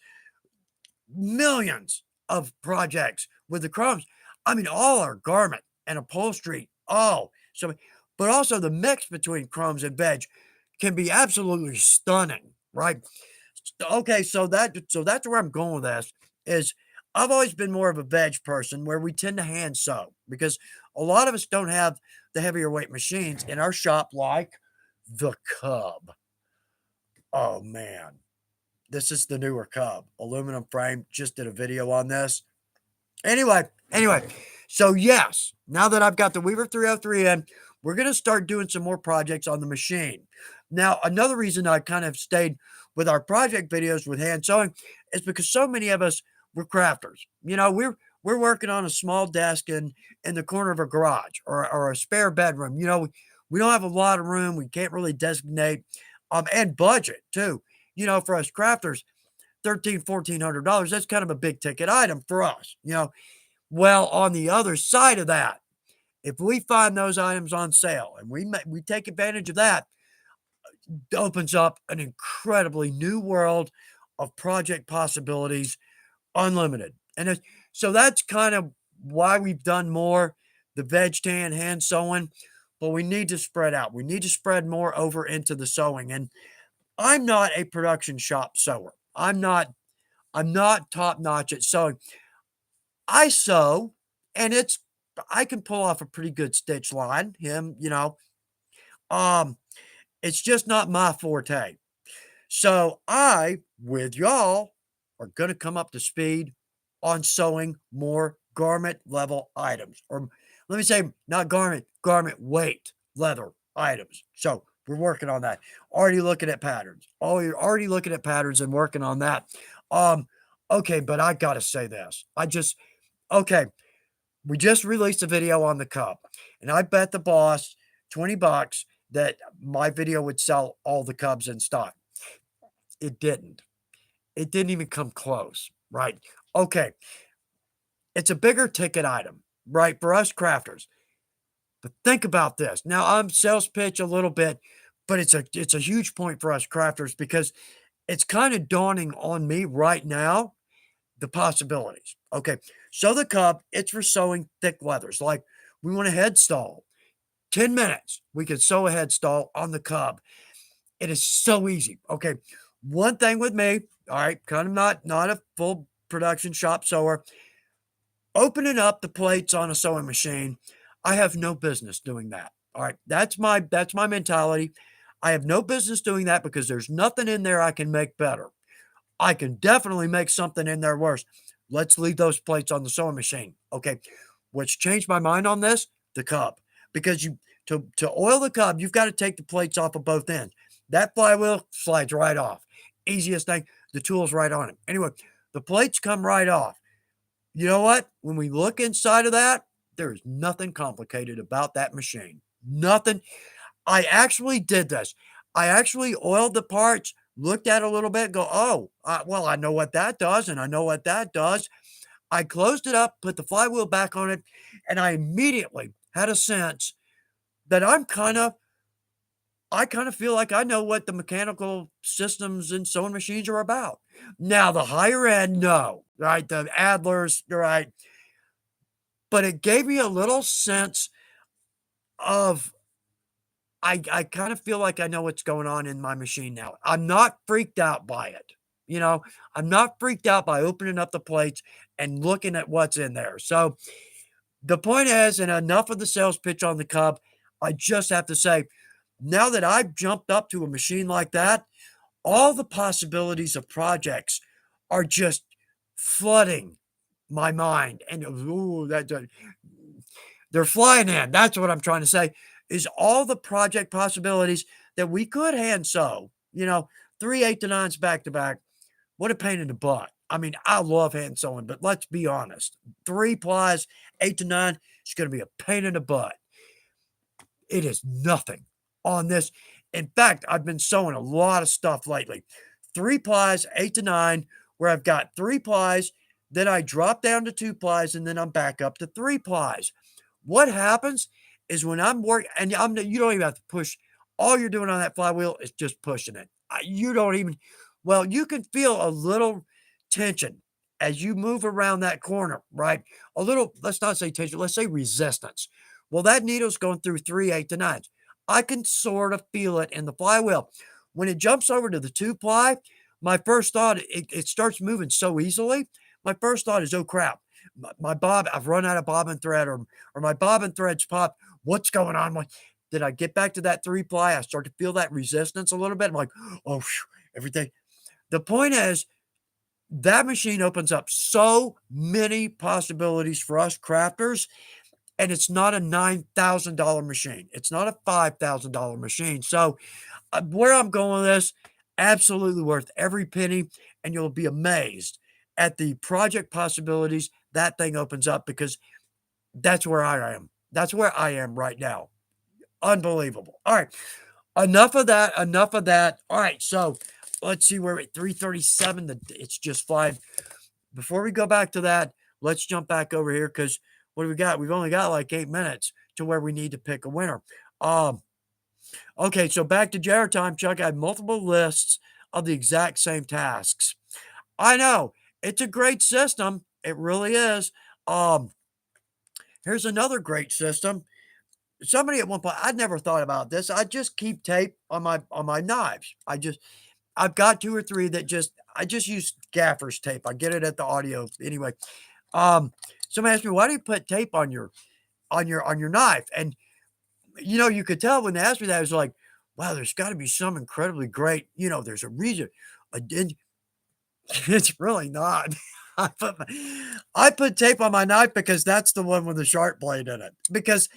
[SPEAKER 1] millions of projects with the chromes. I mean, all our garment and upholstery. Oh, so, but also the mix between chromes and veg can be absolutely stunning, right? Okay, so that's where I'm going with this. Is I've always been more of a veg person where we tend to hand sew because a lot of us don't have the heavier weight machines in our shop, like the Cub. Oh man, this is the newer Cub aluminum frame. Just did a video on this. Anyway, so yes, now that I've got the Weaver 303 in, we're going to start doing some more projects on the machine. Now, another reason I kind of stayed with our project videos with hand sewing is because so many of us were crafters. We're working on a small desk in the corner of a garage or a spare bedroom. We don't have a lot of room. We can't really designate and budget too. For us crafters, $1,400. That's kind of a big ticket item for us. Well, on the other side of that, if we find those items on sale and we take advantage of that, it opens up an incredibly new world of project possibilities, unlimited. So that's kind of why we've done more the veg tan hand sewing, but we need to spread out. We need to spread more over into the sewing. And I'm not a production shop sewer. I'm not top notch at sewing. I sew, and I can pull off a pretty good stitch line. Um, it's just not my forte. So I, with y'all, are gonna come up to speed on sewing more garment level items, or let me say, not garment weight leather items. So we're working on that. Already looking at patterns. Oh, you're already looking at patterns and working on that. Um, okay, but I gotta say this. Okay, we just released a video on the Cub, and I bet the boss $20 that my video would sell all the Cubs in stock. It didn't. It didn't even come close, right? Okay, it's a bigger ticket item, right, for us crafters. But think about this. Now, I'm sales pitch a little bit, but it's a huge point for us crafters because it's kind of dawning on me right now the possibilities. Okay, so the Cub, it's for sewing thick leathers. Like we want a head stall. 10 minutes, we could sew a head stall on the Cub. It is so easy. Okay, one thing with me, all right, kind of not a full production shop sewer. Opening up the plates on a sewing machine, I have no business doing that. All right, that's my mentality. I have no business doing that because there's nothing in there I can make better. I can definitely make something in there worse. Let's leave those plates on the sewing machine. Okay. What's changed my mind on this? The Cub. Because to oil the Cub, you've got to take the plates off of both ends. That flywheel slides right off. Easiest thing, the tool's right on it. Anyway, the plates come right off. You know what? When we look inside of that, there's nothing complicated about that machine. Nothing. I actually did this. I actually oiled the parts, looked at it a little bit, go, oh, well, I know what that does, and I know what that does. I closed it up, put the flywheel back on it, and I immediately had a sense that I kind of feel like I know what the mechanical systems in sewing machines are about. Now, the higher end, no, right? The Adlers, right? But it gave me a little sense of I kind of feel like I know what's going on in my machine now. I'm not freaked out by it. You know, I'm not freaked out by opening up the plates and looking at what's in there. So the point is, and enough of the sales pitch on the Cub, I just have to say, now that I've jumped up to a machine like that, all the possibilities of projects are just flooding my mind. And ooh, they're flying in. That's what I'm trying to say, is all the project possibilities that we could hand sew. You know, 3 8 to 9s back to back. What a pain in the butt. I mean, I love hand sewing, but let's be honest. 3 plies, 8 to 9, it's going to be a pain in the butt. It is nothing on this. In fact, I've been sewing a lot of stuff lately. 3 plies, 8 to 9, where I've got 3 plies, then I drop down to 2 plies, and then I'm back up to 3 plies. What happens is when I'm working, and you don't even have to push. All you're doing on that flywheel is just pushing it. You don't even, well, you can feel a little tension as you move around that corner, right? A little, let's not say tension, let's say resistance. Well, that needle's going through 3 8 to 9s. I can sort of feel it in the flywheel. When it jumps over to the 2 ply, my first thought, it starts moving so easily. My first thought is, oh crap, my bob, I've run out of bobbin thread, or my bobbin thread's popped. What's going on? Did I get back to that 3 ply? I start to feel that resistance a little bit. I'm like, oh, phew, everything. The point is, that machine opens up so many possibilities for us crafters, and it's not a $9,000 machine. It's not a $5,000 machine. So, where I'm going with this, absolutely worth every penny, and you'll be amazed at the project possibilities that thing opens up, because that's where I am. That's where I am right now. Unbelievable. All right. Enough of that. Enough of that. All right. So let's see where we're at 337. It's just fine. Before we go back to that, let's jump back over here, because what do we got? We've only got like 8 minutes to where we need to pick a winner. Okay, so back to Jared time, Chuck. I had multiple lists of the exact same tasks. I know it's a great system. It really is. Here's another great system. Somebody at one point, I'd never thought about this. I just keep tape on my knives. I've got 2 or 3 that I just use gaffer's tape. I get it at the audio anyway. Somebody asked me, why do you put tape on your knife? And you could tell when they asked me that, it was like, wow, there's got to be some incredibly great, there's a reason. I did. It's really not. I put tape on my knife because that's the one with the sharp blade in it. Because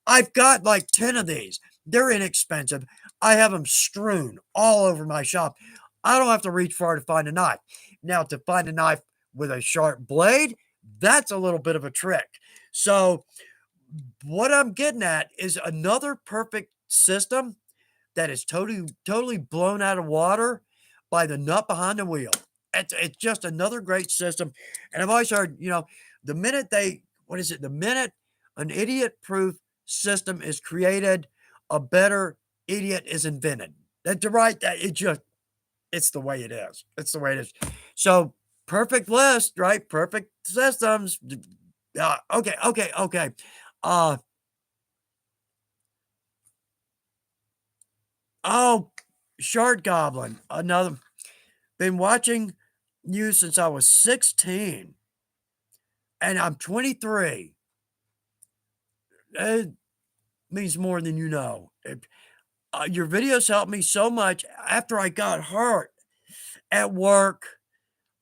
[SPEAKER 1] I've got like 10 of these. They're inexpensive. I have them strewn all over my shop. I don't have to reach far to find a knife. Now, to find a knife with a sharp blade, that's a little bit of a trick. So, what I'm getting at is another perfect system that is totally blown out of water by the nut behind the wheel. It's just another great system. And I've always heard, the minute the minute an idiot-proof system is created, a better idiot is invented. That's right. It's the way it is. It's the way it is. So perfect list, right? Perfect systems. Okay. Uh, oh, Shard Goblin. Another. Been watching you since I was 16, and I'm 23. It means more than you know. Your videos helped me so much after I got hurt at work.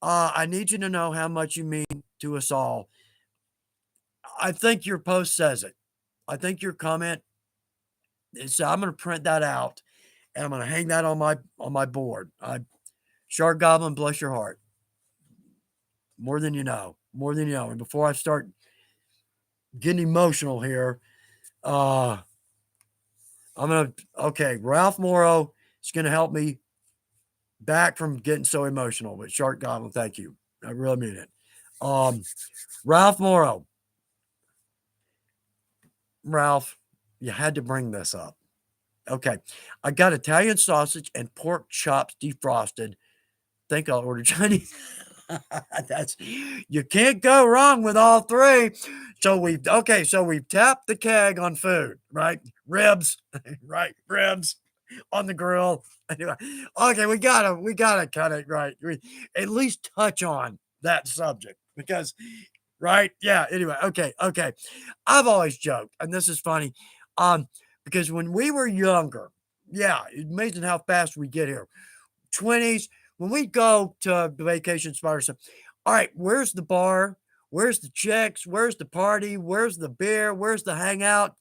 [SPEAKER 1] I need you to know how much you mean to us all. I think your post says it. I think your comment is, I'm going to print that out and I'm gonna hang that on my board. Shark Goblin, bless your heart. More than you know. More than you know. And before I start getting emotional here, uh, I'm gonna okay, Ralph Morrow is gonna help me back from getting so emotional. But Shark Goblin, thank you. I really mean it. Um, Ralph Morrow. Ralph, you had to bring this up. Okay. I got Italian sausage and pork chops defrosted. Think I'll order Chinese. That's you can't go wrong with all three. So we've tapped the keg on food, right? Ribs, right? Ribs on the grill. Anyway, okay, we gotta cut it right. We at least touch on that subject because right? Yeah, anyway, okay. I've always joked, and this is funny, because when we were younger, yeah, it's amazing how fast we get here. 20s, when we go to the vacation spot or something, all right, where's the bar? Where's the chicks? Where's the party? Where's the beer? Where's the hangout?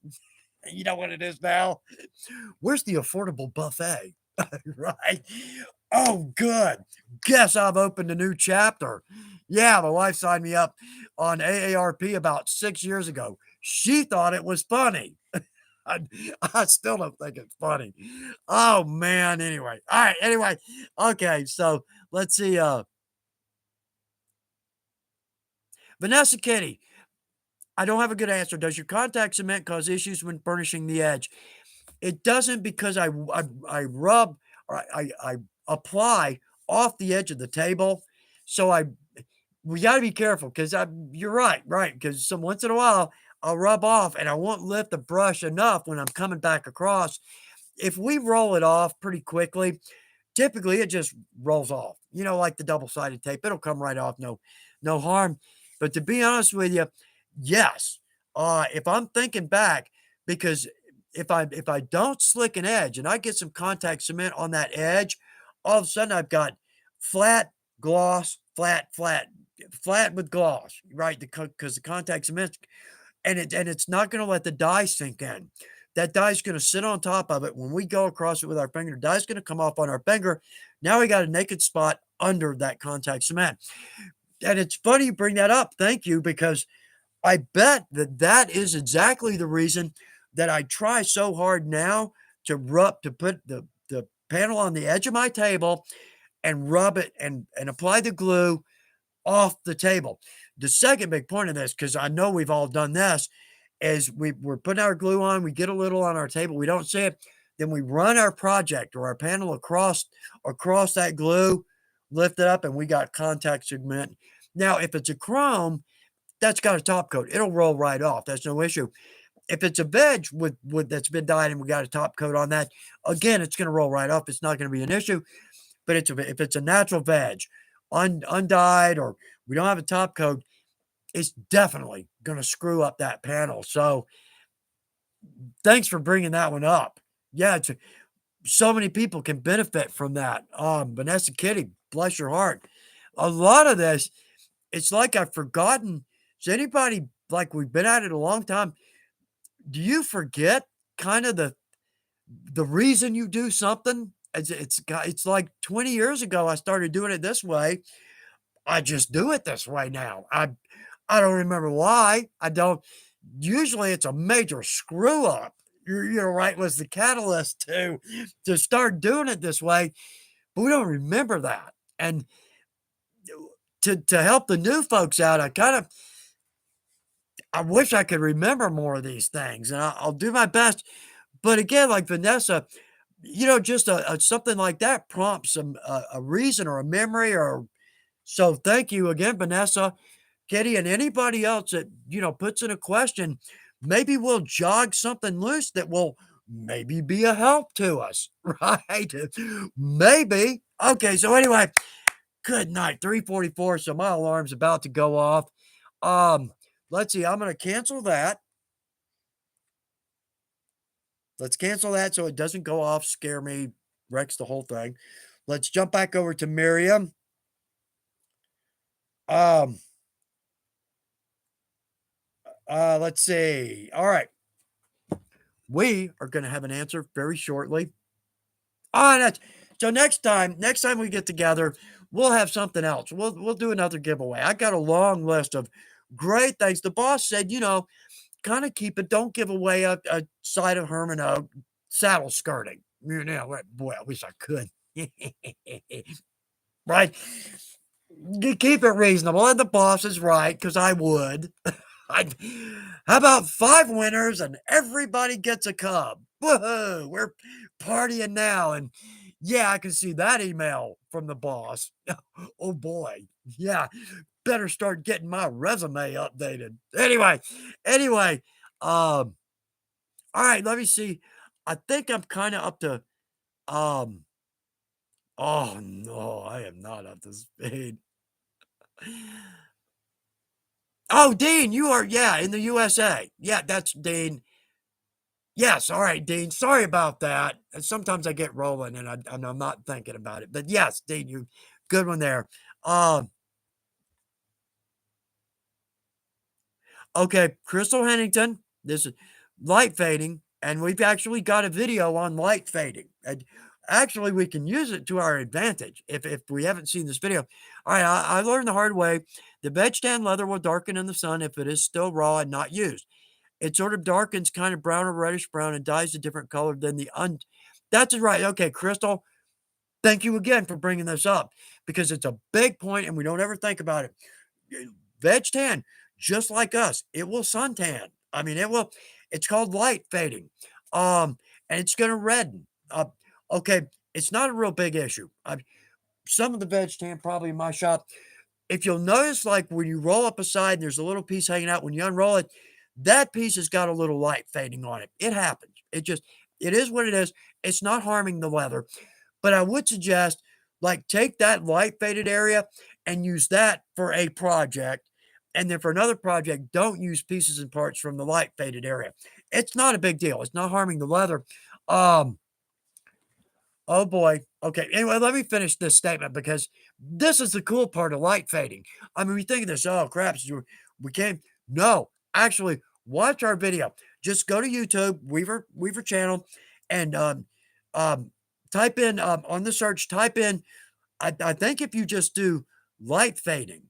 [SPEAKER 1] You know what it is now? Where's the affordable buffet? Right? Oh, good. Guess I've opened a new chapter. Yeah, my wife signed me up on AARP about 6 years ago. She thought it was funny. I, I still don't think it's funny. Oh man. Anyway. All right. Anyway. Okay. So let's see. Vanessa Kitty. I don't have a good answer. Does your contact cement cause issues when burnishing the edge? It doesn't because I rub or I apply off the edge of the table. So we got to be careful because you're right, because some once in a while I'll rub off and I won't lift the brush enough when I'm coming back across. If we roll it off pretty quickly, typically it just rolls off. Like the double-sided tape, it'll come right off, no harm. But to be honest with you, yes. If I'm thinking back, because if I don't slick an edge and I get some contact cement on that edge, all of a sudden I've got flat gloss, flat with gloss, right? Because the contact cement and it's not going to let the dye sink in. That dye is going to sit on top of it. When we go across it with our finger, the dye is going to come off on our finger. Now we got a naked spot under that contact cement. And it's funny you bring that up. Thank you, because I bet that is exactly the reason that I try so hard now to put the panel on the edge of my table and rub it and apply the glue off the table. The second big point of this, because I know we've all done this, is we're putting our glue on, we get a little on our table, we don't see it, then we run our project or our panel across that glue, lift it up, and we got contact cement. Now, if it's a chrome, that's got a top coat. It'll roll right off. That's no issue. If it's a veg with that's been dyed and we got a top coat on that, again, it's going to roll right off. It's not going to be an issue. But if it's a natural veg, undyed, or we don't have a top coat, it's definitely going to screw up that panel. So thanks for bringing that one up. Yeah, so many people can benefit from that. Vanessa Kitty, bless your heart. A lot of this, it's like I've forgotten. Is anybody like we've been at it a long time? Do you forget kind of the reason you do something? It's like 20 years ago I started doing it this way. I just do it this way now. I don't remember why. I don't. Usually it's a major screw up. Right, was the catalyst to start doing it this way, but we don't remember that. And to help the new folks out, I wish I could remember more of these things, and I'll do my best. But again, like Vanessa, just something like that prompts a reason or a memory or so. Thank you again, Vanessa, Kitty, and anybody else that puts in a question. Maybe we'll jog something loose that will maybe be a help to us, right? Maybe. Okay, so anyway, good night. 3:44. So my alarm's about to go off. Um, let's see. I'm going to cancel that. Let's cancel that so it doesn't go off, scare me, wrecks the whole thing. Let's jump back over to Miriam. Um, let's see. All right. We are going to have an answer very shortly. Oh, that's so next time we get together, we'll have something else. We'll do another giveaway. I got a long list of great things. The boss said, kind of keep it. Don't give away a side of Herman Oak saddle skirting. Boy, I wish I could. Right? You keep it reasonable, and the boss is right because I would. I, how about 5 winners and everybody gets a cub? Woohoo! We're partying now, and yeah, I can see that email from the boss. Oh boy, yeah, better start getting my resume updated. Anyway, um, all right, let me see. I think I'm kind of up to um. Oh no, I am not up to speed. Oh, Dean, you are, yeah, in the USA. Yeah, that's Dean. Yes, all right, Dean. Sorry about that. Sometimes I get rolling and I'm not thinking about it. But yes, Dean, you good one there. Um, okay, Crystal Hennington. This is light fading, and we've actually got a video on light fading. And actually, we can use it to our advantage if we haven't seen this video. All right, I learned the hard way. The veg tan leather will darken in the sun if it is still raw and not used. It sort of darkens kind of brown or reddish brown and dyes a different color than the un. That's right. Okay, Crystal, thank you again for bringing this up because it's a big point and we don't ever think about it. Veg tan, just like us, it will suntan. I mean, it's called light fading. And it's going to redden. Okay, it's not a real big issue. Some of the veg tan probably in my shop, if you'll notice, like when you roll up a side and there's a little piece hanging out, when you unroll it, that piece has got a little light fading on it. It happens. It is what it is. It's not harming the leather. But I would suggest, like, take that light faded area and use that for a project. And then for another project, don't use pieces and parts from the light faded area. It's not a big deal. It's not harming the leather. Um, Oh boy. Okay. Anyway, let me finish this statement because this is the cool part of light fading. I mean, we think of this, oh crap, we can't. No, actually, watch our video. Just go to YouTube, Weaver channel, and um, type in on the search, type in. I think if you just do light fading,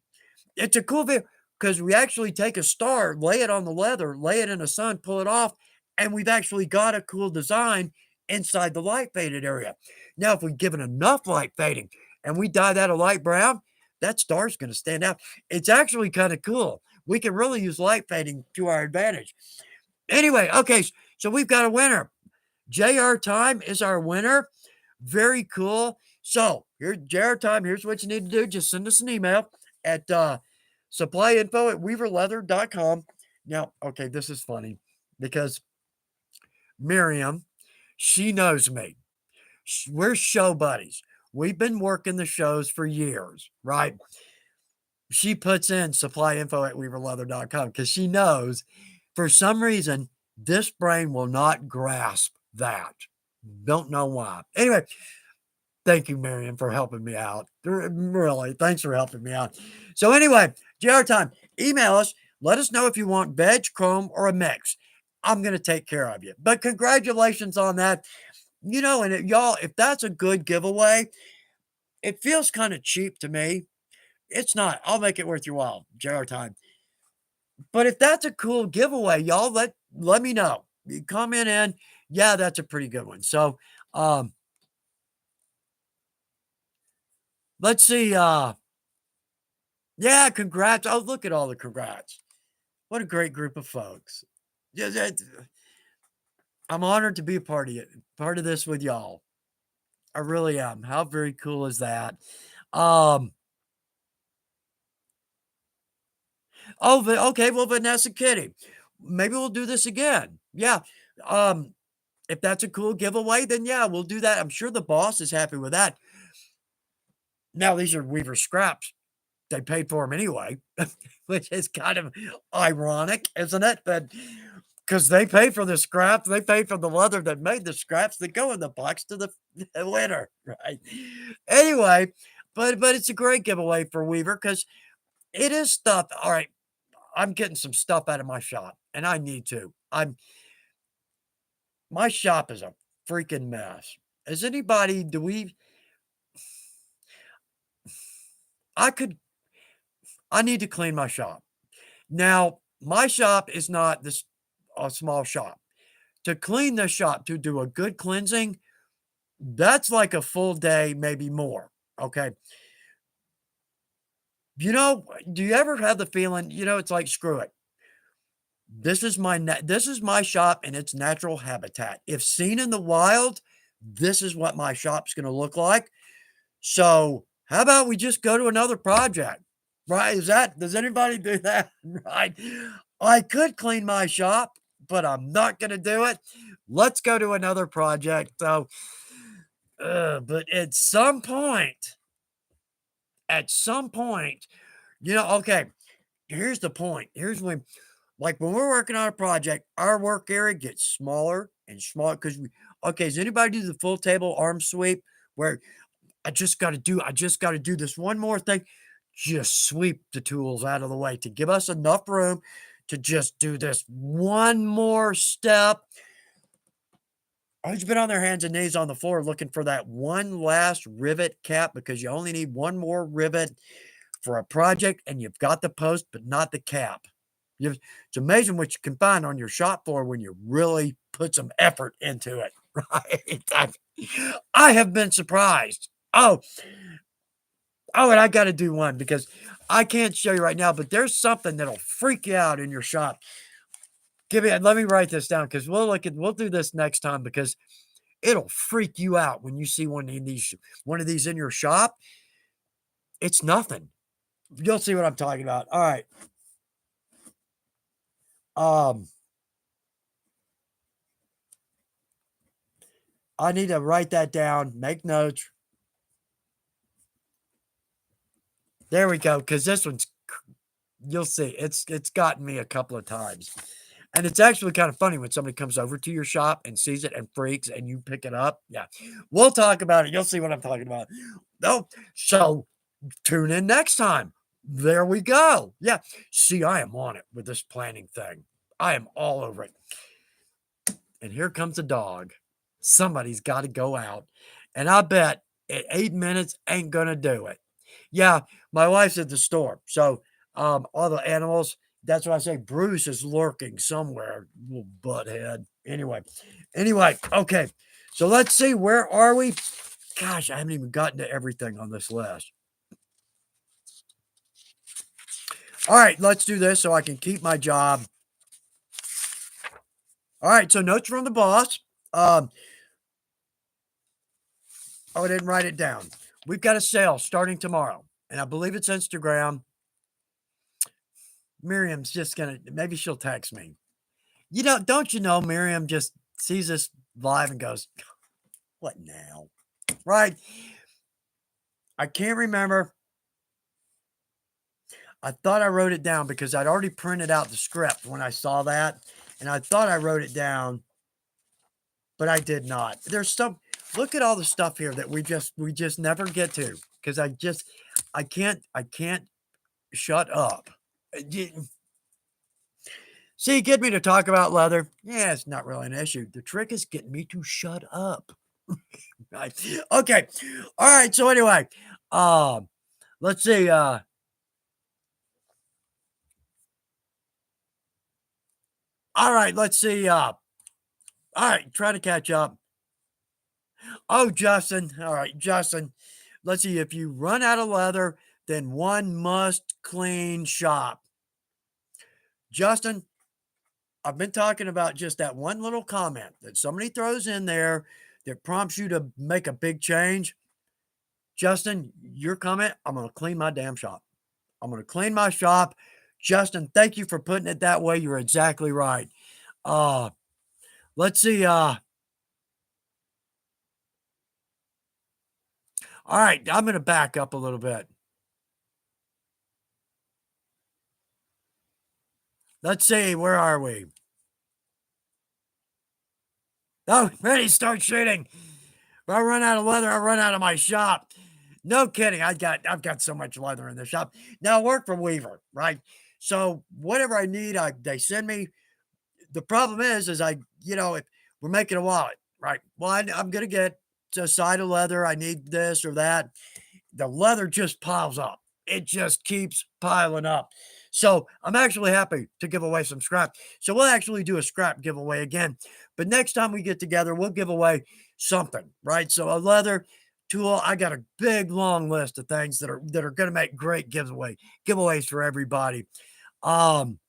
[SPEAKER 1] it's a cool video because we actually take a star, lay it on the leather, lay it in the sun, pull it off, and we've actually got a cool design inside the light faded area. Now, if we give it enough light fading and we dye that a light brown, that star's going to stand out. It's actually kind of cool. We can really use light fading to our advantage. Anyway, okay, so we've got a winner. JR Time is our winner. Very cool. So here, JR Time, here's what you need to do. Just send us an email at supplyinfo@weaverleather.com. Now, okay, this is funny because Miriam, she knows me. We're show buddies. We've been working the shows for years, right? She puts in supplyinfo@weaverleather.com because she knows for some reason this brain will not grasp that. Don't know why. Anyway, thank you, Miriam, for helping me out. Really, thanks for helping me out. So anyway, JR Time, email us. Let us know if you want veg, chrome, or a mix. I'm going to take care of you. But congratulations on that. And y'all, if that's a good giveaway, it feels kind of cheap to me. It's not. I'll make it worth your while, JR Time. But if that's a cool giveaway, y'all let me know. You comment in. Yeah, that's a pretty good one. So let's see. Yeah, congrats. Oh, look at all the congrats. What a great group of folks. Yeah, I'm honored to be a part of this with y'all. I really am. How very cool is that? Um, okay, well, Vanessa Kitty. Maybe we'll do this again. Yeah. Um, if that's a cool giveaway, then yeah, we'll do that. I'm sure the boss is happy with that. Now, these are Weaver scraps. They paid for them anyway, which is kind of ironic, isn't it? That because they paid for the scraps, they paid for the leather that made the scraps that go in the box to the winner, right? Anyway, but it's a great giveaway for Weaver because it is stuff. All right, I'm getting some stuff out of my shop, and I need to. My shop is a freaking mess. Is anybody do we I could I need to clean my shop. Now, my shop is not this a small shop. To clean the shop, to do a good cleansing, that's like a full day, maybe more, okay? Do you ever have the feeling, it's like, "Screw it. This is my shop in its natural habitat. If seen in the wild, this is what my shop's gonna look like. So, how about we just go to another project?" Right? Does anybody do that? Right? I could clean my shop, but I'm not gonna do it. Let's go to another project. So, but at some point, okay, here's the point. Here's when like, when we're working on a project, our work area gets smaller and smaller because does anybody do the full table arm sweep where I just gotta do this one more thing? Just sweep the tools out of the way to give us enough room to just do this one more step. Who's been on their hands and knees on the floor looking for that one last rivet cap because you only need one more rivet for a project and you've got the post, but not the cap. It's amazing what you can find on your shop floor when you really put some effort into it, right? I have been surprised. And I got to do one because I can't show you right now, but there's something that'll freak you out in your shop. Let me write this down because we'll do this next time because it'll freak you out when you see one of these in your shop. It's nothing. You'll see what I'm talking about. All right. Um, I need to write that down, make notes. There we go. Because this one's, you'll see, it's gotten me a couple of times. And it's actually kind of funny when somebody comes over to your shop and sees it and freaks and you pick it up. Yeah. We'll talk about it. You'll see what I'm talking about. No. So tune in next time. There we go. Yeah. See, I am on it with this planning thing. I am all over it. And here comes a dog. Somebody's got to go out. And I bet 8 minutes ain't going to do it. Yeah, my wife's at the store. So all the animals, that's why I say Bruce is lurking somewhere, little butthead. Anyway, okay. So let's see, where are we? Gosh, I haven't even gotten to everything on this list. All right, let's do this so I can keep my job. All right, so notes from the boss. I didn't write it down. We've got a sale starting tomorrow, and I believe it's Instagram. Miriam's just maybe she'll text me. Don't you know Miriam just sees this live and goes, "What now?" Right? I can't remember. I thought I wrote it down because I'd already printed out the script when I saw that, and I thought I wrote it down, but I did not. Look at all the stuff here that we just never get to because I can't shut up. See, get me to talk about leather. Yeah, it's not really an issue. The trick is getting me to shut up. Right. Okay. All right. So anyway, let's see. All right. Let's see. All right. Try to catch up. Oh, Justin. All right, Justin. Let's see. If you run out of leather, then one must clean shop. Justin, I've been talking about just that one little comment that somebody throws in there that prompts you to make a big change. Justin, your comment, I'm going to clean my damn shop. I'm going to clean my shop. Justin, thank you for putting it that way. You're exactly right. Uh, let's see. All right, I'm going to back up a little bit. Let's see, where are we? Oh, ready, start shooting. If I run out of leather, I run out of my shop. No kidding. I've got so much leather in the shop. Now I work for Weaver, right? So whatever I need, they send me. The problem is if we're making a wallet, right? Well, I'm gonna get a side of leather. I need this or that. The leather just piles up. It just keeps piling up. So I'm actually happy to give away some scrap. So we'll actually do a scrap giveaway again. But next time we get together, we'll give away something, right? So a leather tool. I got a big long list of things that are going to make great giveaways for everybody. Um,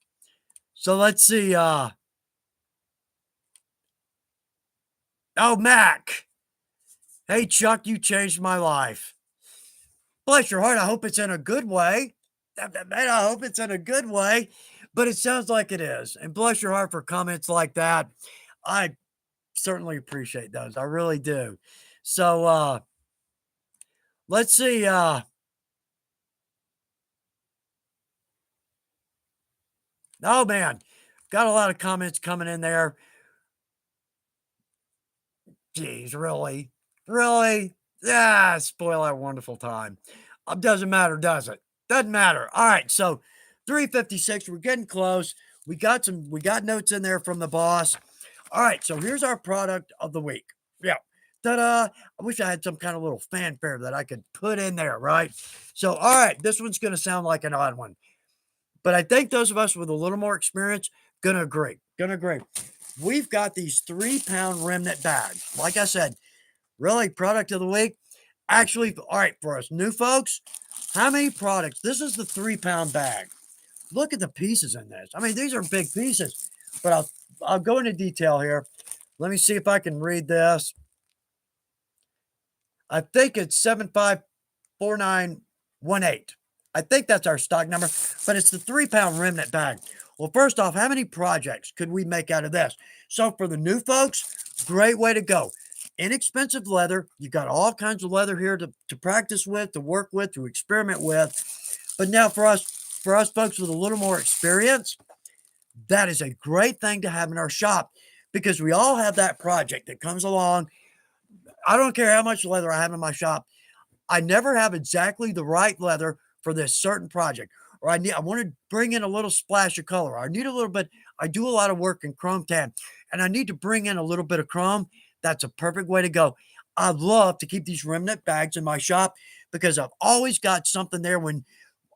[SPEAKER 1] so let's see. Oh, Mac. Hey, Chuck, you changed my life. Bless your heart. I hope it's in a good way. Man, I hope it's in a good way, but it sounds like it is. And bless your heart for comments like that. I certainly appreciate those. I really do. So let's see. Oh man, got a lot of comments coming in there. Geez, really? Really? Yeah, spoil our wonderful time. Doesn't matter, does it? Doesn't matter. All right, so 356, we're getting close. We got notes in there from the boss. All right, so here's our product of the week. Yeah. Ta-da. I wish I had some kind of little fanfare that I could put in there, right? So, all right, this one's going to sound like an odd one, but I think those of us with a little more experience gonna agree. Gonna agree. We've got these 3-pound remnant bags. Like I said, really product of the week. Actually, all right, for us new folks, how many products? This is the 3-pound bag. Look at the pieces in this. I mean, these are big pieces, but I'll go into detail here. Let me see if I can read this. I think it's 754918. I think that's our stock number, but it's the 3-pound remnant bag. Well, first off, how many projects could we make out of this? So for the new folks, great way to go. Inexpensive leather. You got all kinds of leather here to practice with, to work with, to experiment with. But now for us folks with a little more experience, that is a great thing to have in our shop because we all have that project that comes along. I don't care how much leather I have in my shop. I never have exactly the right leather for this certain project, or I want to bring in a little splash of color. I need a little bit. I do a lot of work in chrome tan, and I need to bring in a little bit of chrome. That's a perfect way to go. I love to keep these remnant bags in my shop because I've always got something there when,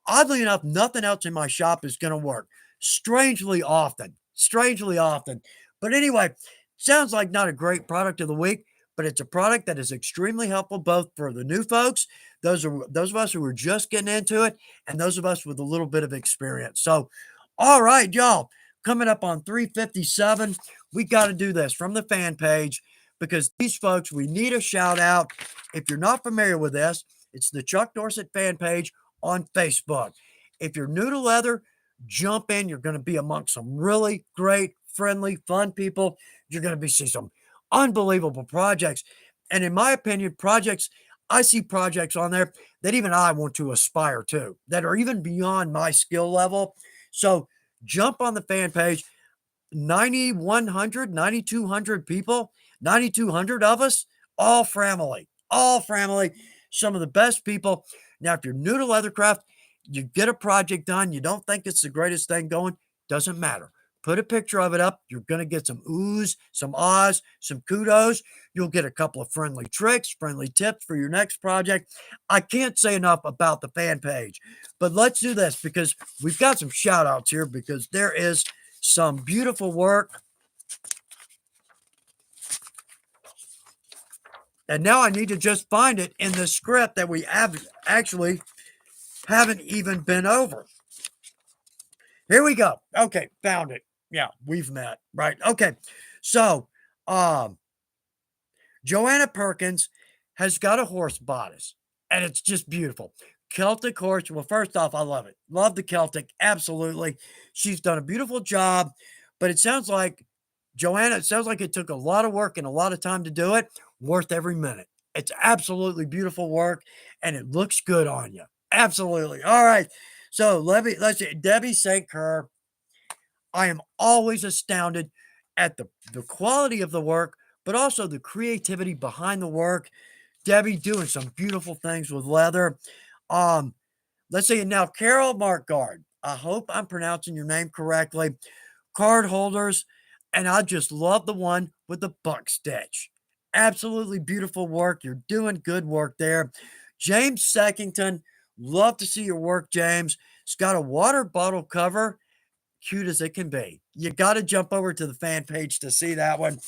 [SPEAKER 1] oddly enough, nothing else in my shop is going to work. Strangely often. Strangely often. But anyway, sounds like not a great product of the week, but it's a product that is extremely helpful both for the new folks, those of us who are just getting into it, and those of us with a little bit of experience. So, all right, y'all, coming up on 357, we got to do this from the fan page because these folks, we need a shout out. If you're not familiar with this, it's the Chuck Dorsett fan page on Facebook. If you're new to leather, jump in. You're going to be amongst some really great, friendly, fun people. You're going to be see some unbelievable projects. And in my opinion, I see projects on there that even I want to aspire to, that are even beyond my skill level. So jump on the fan page. 9,100, 9,200 people, 9,200 of us, all family, some of the best people. Now, if you're new to Leathercraft, you get a project done, you don't think it's the greatest thing going, doesn't matter. Put a picture of it up. You're going to get some oohs, some ahs, some kudos. You'll get a couple of friendly tricks, friendly tips for your next project. I can't say enough about the fan page, but let's do this because we've got some shout outs here because there is some beautiful work. And now I need to just find it in the script that we actually haven't even been over. Here we go. Okay, found it. Yeah, we've met, right? Okay. So, Joanna Perkins has got a horse bodice, and it's just beautiful. Celtic horse. Well, first off, I love it. Love the Celtic. Absolutely. She's done a beautiful job, but it sounds like Joanna, it sounds like it took a lot of work and a lot of time to do it. Worth every minute. It's absolutely beautiful work, and it looks good on you. Absolutely. All right. So let's see. Debbie St. Kerr. I am always astounded at the quality of the work, but also the creativity behind the work. Debbie doing some beautiful things with leather. Um, let's see now, Carol Markgard. I hope I'm pronouncing your name correctly. Card holders, and I just love the one with the buck stitch. Absolutely beautiful work. You're doing good work there. James Seckington, love to see your work, James. It's got a water bottle cover, cute as it can be. You got to jump over to the fan page to see that one.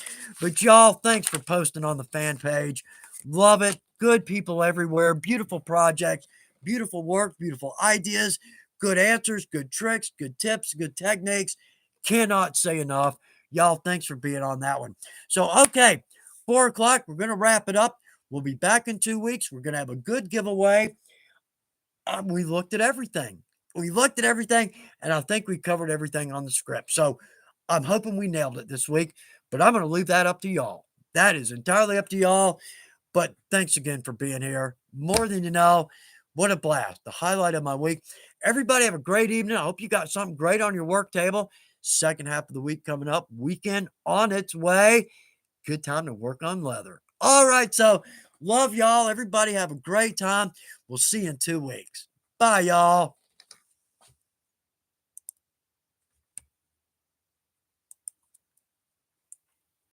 [SPEAKER 1] But y'all, thanks for posting on the fan page. Love it. Good people everywhere. Beautiful projects, beautiful work, beautiful ideas, good answers, good tricks, good tips, good techniques. Cannot say enough. Y'all, thanks for being on that one. So, okay, 4 o'clock, we're going to wrap it up. We'll be back in 2 weeks. We're going to have a good giveaway. We looked at everything. We looked at everything, and I think we covered everything on the script. So I'm hoping we nailed it this week, but I'm going to leave that up to y'all. That is entirely up to y'all. But thanks again for being here. More than you know, what a blast. The highlight of my week. Everybody have a great evening. I hope you got something great on your work table. Second half of the week coming up. Weekend on its way. Good time to work on leather. All right. So love y'all. Everybody have a great time. We'll see you in 2 weeks. Bye, y'all.